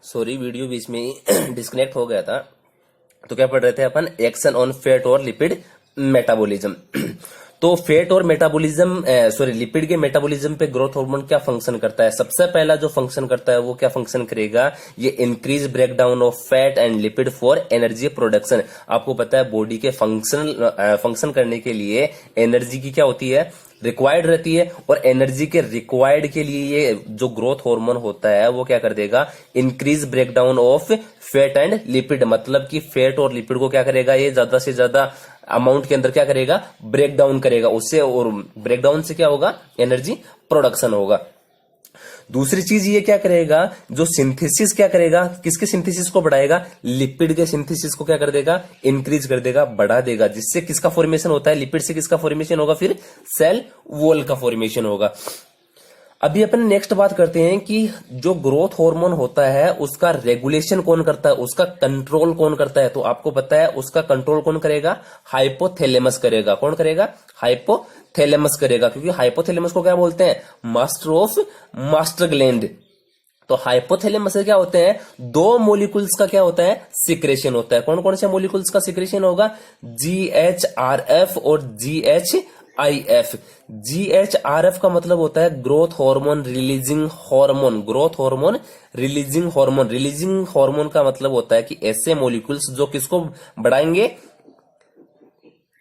Sorry, video बीच में ही disconnect हो गया था। तो क्या पढ़ रहे थे अपन? एक्शन ऑन फैट और लिपिड मेटाबॉलिज्म। तो फैट और मेटाबॉलिज्म सॉरी लिपिड के मेटाबॉलिज्म पे ग्रोथ हार्मोन क्या फंक्शन करता है? सबसे पहला जो फंक्शन करता है वो क्या फंक्शन करेगा? ये increase breakdown of fat and lipid for energy production. आपको पता है बॉडी के फंक्शन करने के लिए एनर्जी की क्या होती है? रिक्वायर्ड रहती है। और एनर्जी के रिक्वायर्ड के लिए ये जो ग्रोथ हार्मोन होता है वो क्या कर देगा? Increase breakdown of fat and lipid. मतलब कि फैट और लिपिड को क्या करेगा? ये ज्यादा से ज्यादा अमाउंट के अंदर क्या करेगा? ब्रेक डाउन करेगा उससे, और ब्रेक डाउन से क्या होगा? एनर्जी प्रोडक्शन होगा। दूसरी चीज ये क्या करेगा? जो सिंथेसिस क्या करेगा? किसके सिंथेसिस को बढ़ाएगा? लिपिड के सिंथेसिस को क्या कर देगा? इंक्रीज कर देगा, बढ़ा देगा। जिससे किसका फॉर्मेशन होता है? लिपिड से किसका फॉर्मेशन होगा? फिर सेल वॉल का फॉर्मेशन होगा। अभी अपन नेक्स्ट बात करते हैं कि जो ग्रोथ हार्मोन होता है उसका रेगुलेशन कौन करता है, उसका कंट्रोल कौन करता है? तो आपको पता है उसका कंट्रोल कौन करेगा? हाइपोथैलेमस करेगा। कौन करेगा? हाइपोथैलेमस करेगा। क्योंकि हाइपोथैलेमस को क्या बोलते हैं? Master of master gland. तो हाइपोथैलेमस से क्या होते हैं? दो मोलिकुल्स का क्या होता है? सिक्रेशन होता है। कौन कौन से मोलिकुल्स का सिक्रेशन होगा? GHRF और GHIF। GHRF का मतलब होता है growth hormone releasing hormone. Growth hormone releasing hormone. Releasing hormone का मतलब होता है कि ऐसे मोलिकुल्स जो किसको बढ़ाएंगे?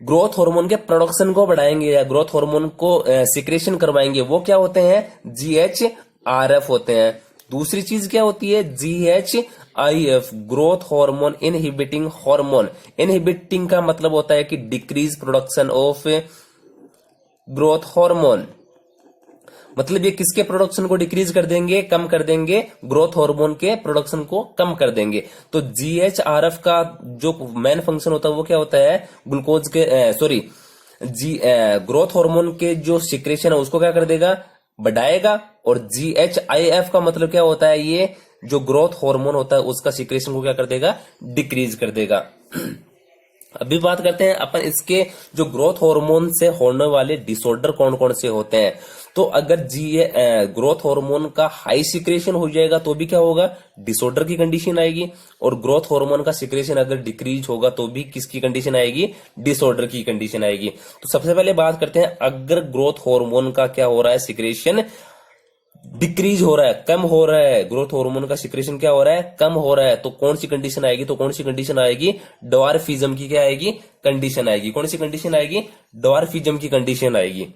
ग्रोथ हार्मोन के प्रोडक्शन को बढ़ाएंगे या ग्रोथ हार्मोन को सिक्रेशन करवाएंगे, वो क्या होते हैं? GHRF होते हैं। दूसरी चीज क्या होती है? GHIF, growth hormone inhibiting hormone. Inhibiting का मतलब होता है कि decrease production of growth hormone. मतलब ये किसके प्रोडक्शन को डिक्रीज कर देंगे? कम कर देंगे। ग्रोथ हार्मोन के प्रोडक्शन को कम कर देंगे। तो GHRF का जो मेन फंक्शन होता है वो क्या होता है? ग्लूकोज के ग्रोथ हार्मोन के जो सिक्रेशन है उसको क्या कर देगा? बढ़ाएगा। और GHIF का मतलब क्या होता है? ये जो ग्रोथ हार्मोन होता है उसका सिक्रेशन को क्या कर देगा? डिक्रीज कर देगा। अभी बात करते हैं अपन इसके जो ग्रोथ हार्मोन से होने वाले डिसऑर्डर कौन कौन से होते हैं। तो अगर ग्रोथ हार्मोन का हाई सिक्रेशन हो जाएगा तो भी क्या होगा? डिसऑर्डर की कंडीशन आएगी। और ग्रोथ हार्मोन का सिक्रेशन अगर डिक्रीज होगा तो भी किसकी कंडीशन आएगी? डिसऑर्डर की कंडीशन आएगी। तो सबसे पहले बात करते हैं, अगर ग्रोथ हार्मोन का क्या हो रहा है? सिक्रेशन डिक्रीज हो रहा है, कम हो रहा है। ग्रोथ हार्मोन का सिक्रेशन क्या हो रहा है? कम हो रहा है। तो कौन सी कंडीशन आएगी? तो कौन सी कंडीशन आएगी? डवार्फिज्म की क्या आएगी? कंडीशन आएगी। कौन सी कंडीशन आएगी? डवार्फिज्म की कंडीशन आएगी।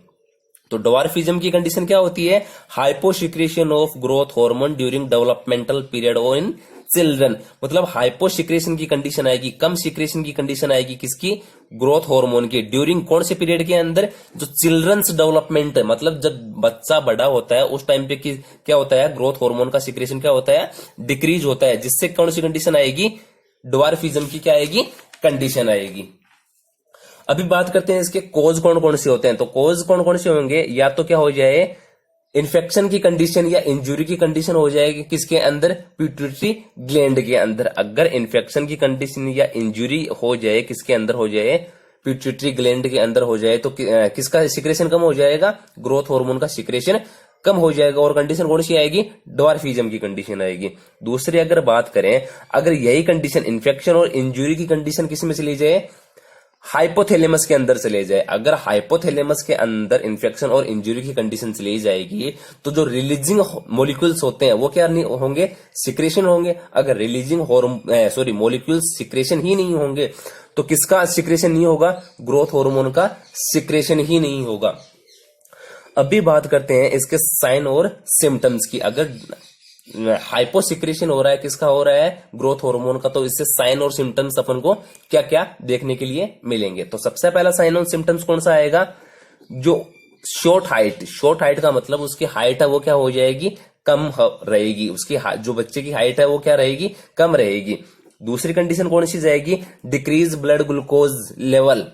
तो डवार्फिज्म की कंडीशन क्या होती है? Hyposecretion of growth hormone during developmental period और इन चिल्ड्रन। मतलब हाइपोसिक्रेशन की कंडीशन आएगी, कम सिक्रेशन की कंडीशन आएगी किसकी? ग्रोथ हार्मोन की। ड्यूरिंग कौन से पीरियड के अंदर? जो चिल्ड्रंस डेवलपमेंट है, मतलब जब बच्चा बड़ा होता है उस टाइम पे क्या होता है? ग्रोथ हार्मोन का सिक्रेशन क्या होता है? डिक्रीज होता है। जिससे कौन सी कंडीशन आएगी? डवार्फिज्म की क्या आएगी? कंडीशन आएगी। अभी बात करते हैं इसके कॉज कौन कौन से होते हैं। तो कॉज कौन कौन से होंगे? या तो क्या हो जाए? इन्फेक्शन की कंडीशन या इंजुरी की कंडीशन हो जाएगी किसके अंदर? पिट्यूटरी ग्लैंड के अंदर। अगर इन्फेक्शन की कंडीशन या इंजुरी हो जाए, किसके अंदर हो जाए? पिट्यूटरी ग्लैंड के अंदर हो जाए, तो किसका सिक्रेशन कम हो जाएगा? ग्रोथ हार्मोन का सिक्रेशन कम हो जाएगा। और कंडीशन कौन सी आएगी? डवार्फिज्म की कंडीशन आएगी। दूसरी अगर बात करें, अगर यही कंडीशन इन्फेक्शन और इंजुरी की कंडीशन किस में चली जाए? हाइपोथैलेमस के अंदर चले जाए। अगर हाइपोथैलेमस के अंदर इन्फेक्शन और इंजरी की कंडीशन चली जाएगी तो जो रिलीजिंग मॉलिक्यूल्स होते हैं वो क्या नहीं होंगे? सिक्रेशन होंगे। अगर रिलीजिंग मॉलिक्यूल्स सिक्रेशन ही नहीं होंगे तो किसका सिक्रेशन नहीं होगा? ग्रोथ हार्मोन का सिक्रेशन ही नहीं होगा। अभी बात करते हैं इसके साइन और सिम्टम्स की। अगर हाइपोसिक्रेशन हो रहा है, किसका हो रहा है? ग्रोथ हार्मोन का, तो इससे साइन और सिम्टम्स अपन को क्या क्या देखने के लिए मिलेंगे। तो सबसे पहला साइन और सिम्टम्स कौन सा आएगा? जो शॉर्ट हाइट का मतलब उसकी हाइट है वो क्या हो जाएगी? कम रहेगी। उसकी जो बच्चे की हाइट है वो क्या रहेगी? कम रहेगी। दूसरी कंडीशन कौन सी जाएगी? Decrease blood glucose level.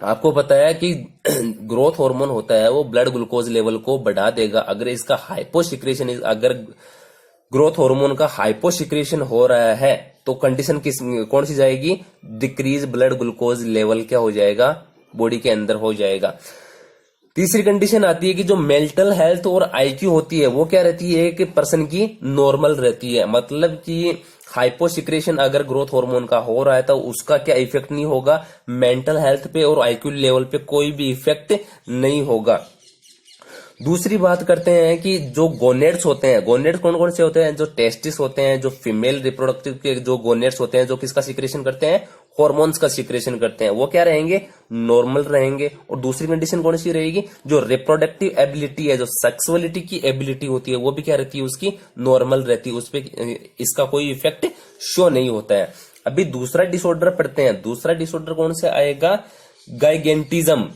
आपको पता है कि ग्रोथ हार्मोन होता है वो ब्लड ग्लूकोज लेवल को बढ़ा देगा। अगर इसका हाइपोसिक्रेशन, अगर ग्रोथ हार्मोन का हाइपोसिक्रेशन हो रहा है तो कंडीशन कौन सी जाएगी? डिक्रीज ब्लड ग्लूकोज लेवल क्या हो जाएगा? बॉडी के अंदर हो जाएगा। तीसरी कंडीशन आती है कि जो मेंटल हेल्थ और आईक्यू होती है वो क्या रहती है कि पर्सन की नॉर्मल रहती है। मतलब कि हाइपोसिक्रेशन अगर ग्रोथ हार्मोन का हो रहा है तो उसका क्या इफेक्ट नहीं होगा, मेंटल हेल्थ पे और आईक्यू लेवल पे कोई भी इफेक्ट नहीं होगा। दूसरी बात करते हैं कि जो गोनेड्स होते हैं, गोनेड्स कौन कौन से होते हैं, जो टेस्टिस होते हैं, जो फीमेल रिप्रोडक्टिव के जो गोनेड्स होते हैं जो किसका सिक्रेशन करते हैं, हॉर्मोन्स का सिक्रेशन करते हैं, वो क्या रहेंगे, नॉर्मल रहेंगे। और दूसरी कंडीशन कौन सी रहेगी, जो रिप्रोडक्टिव एबिलिटी है, जो सेक्सुअलिटी की एबिलिटी होती है वो भी क्या रहती है, उसकी नॉर्मल रहती है, उस पर इसका कोई इफेक्ट शो नहीं होता है। अभी दूसरा डिसऑर्डर पढ़ते हैं। दूसरा डिसऑर्डर कौन सा आएगा, गाइगेंटिज्म।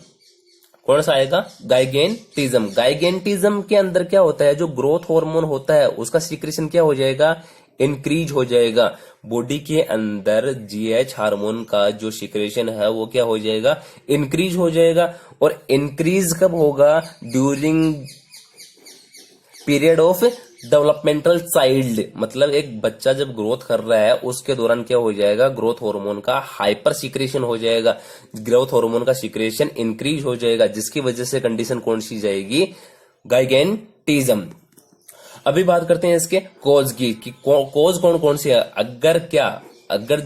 कौन सा आएगा, गाइगेंटिज्म। गाइगेंटिज्म के अंदर क्या होता है, जो ग्रोथ हार्मोन होता है उसका सिक्रेशन क्या हो जाएगा, इंक्रीज हो जाएगा। बॉडी के अंदर जीएच हार्मोन का जो सिक्रेशन है वो क्या हो जाएगा, इंक्रीज हो जाएगा। और इंक्रीज कब होगा, during period of developmental child. मतलब एक बच्चा जब ग्रोथ कर रहा है उसके दौरान क्या हो जाएगा, ग्रोथ हार्मोन का हाइपर सिक्रेशन हो जाएगा, ग्रोथ हार्मोन का सिक्रेशन इंक्रीज हो जाएगा, जिसकी वजह से कंडीशन कौन सी जाएगी, गाइगेंटिज्म। अभी बात करते हैं इसके कॉज की, कि कॉज कौन कौन सी है। अगर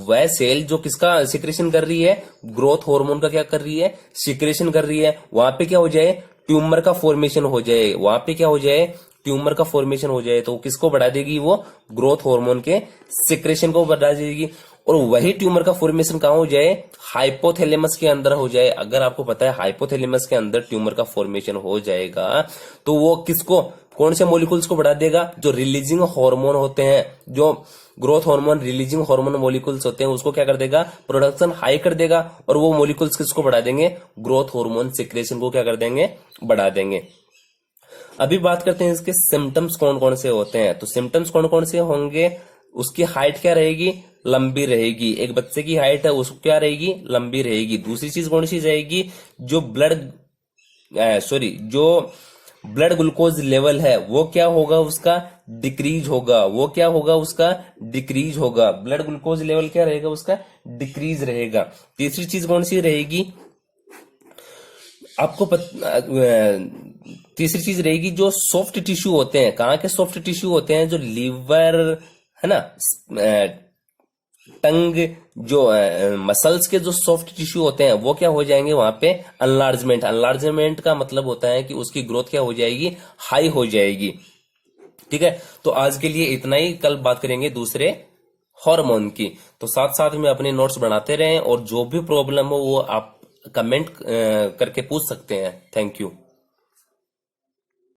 वह सेल जो किसका सिक्रेशन कर रही है, ग्रोथ हार्मोन का क्या कर रही है, सिक्रेशन कर रही है, वहां पे क्या हो जाए, ट्यूमर का फॉर्मेशन हो जाए, वहां पे क्या हो जाए, ट्यूमर का फॉर्मेशन हो जाए, तो किसको बढ़ा देगी, वो ग्रोथ हार्मोन के सिक्रेशन को बढ़ा देगी। और वही ट्यूमर का फॉर्मेशन कहां हो जाए, हाइपोथैलेमस के अंदर हो जाए। अगर आपको पता है हाइपोथैलेमस के अंदर ट्यूमर का फॉर्मेशन हो जाएगा तो वो किसको, कौन से मॉलिक्यूल्स को बढ़ा देगा, जो रिलीजिंग हार्मोन होते हैं, जो growth hormone releasing hormone molecules होते हैं उसको क्या कर देगा, प्रोडक्शन हाई कर देगा। और वो मॉलिक्यूल्स किसको बढ़ा देंगे, ग्रोथ हार्मोन सिक्रेशन को क्या कर देंगे, बढ़ा देंगे। अभी बात करते हैं इसके सिम्टम्स कौन कौन से होते हैं। तो सिम्टम्स कौन कौन से होंगे, उसकी हाइट क्या रहेगी, लंबी रहेगी। एक बच्चे की हाइट है उसको क्या रहेगी, लंबी रहेगी। दूसरी चीज कौन सी जाएगी, जो ब्लड ग्लूकोज लेवल है वो क्या होगा, उसका डिक्रीज होगा। वो क्या होगा, उसका डिक्रीज होगा। ब्लड ग्लूकोज लेवल क्या रहेगा, उसका डिक्रीज रहेगा। तीसरी चीज कौन सी रहेगी, तीसरी चीज रहेगी, जो सॉफ्ट टिश्यू होते हैं, कहाँ के सॉफ्ट टिश्यू होते हैं, जो लीवर है ना, टंग, जो मसल्स के जो सॉफ्ट टिश्यू होते हैं वो क्या हो जाएंगे, वहां पे अनलार्जमेंट का मतलब होता है कि उसकी ग्रोथ क्या हो जाएगी, हाई हो जाएगी। ठीक है, तो आज के लिए इतना ही, कल बात करेंगे दूसरे हार्मोन की। तो साथ साथ में अपने नोट्स बनाते रहें और जो भी प्रॉब्लम हो वो आप कमेंट करके पूछ सकते हैं। Thank you.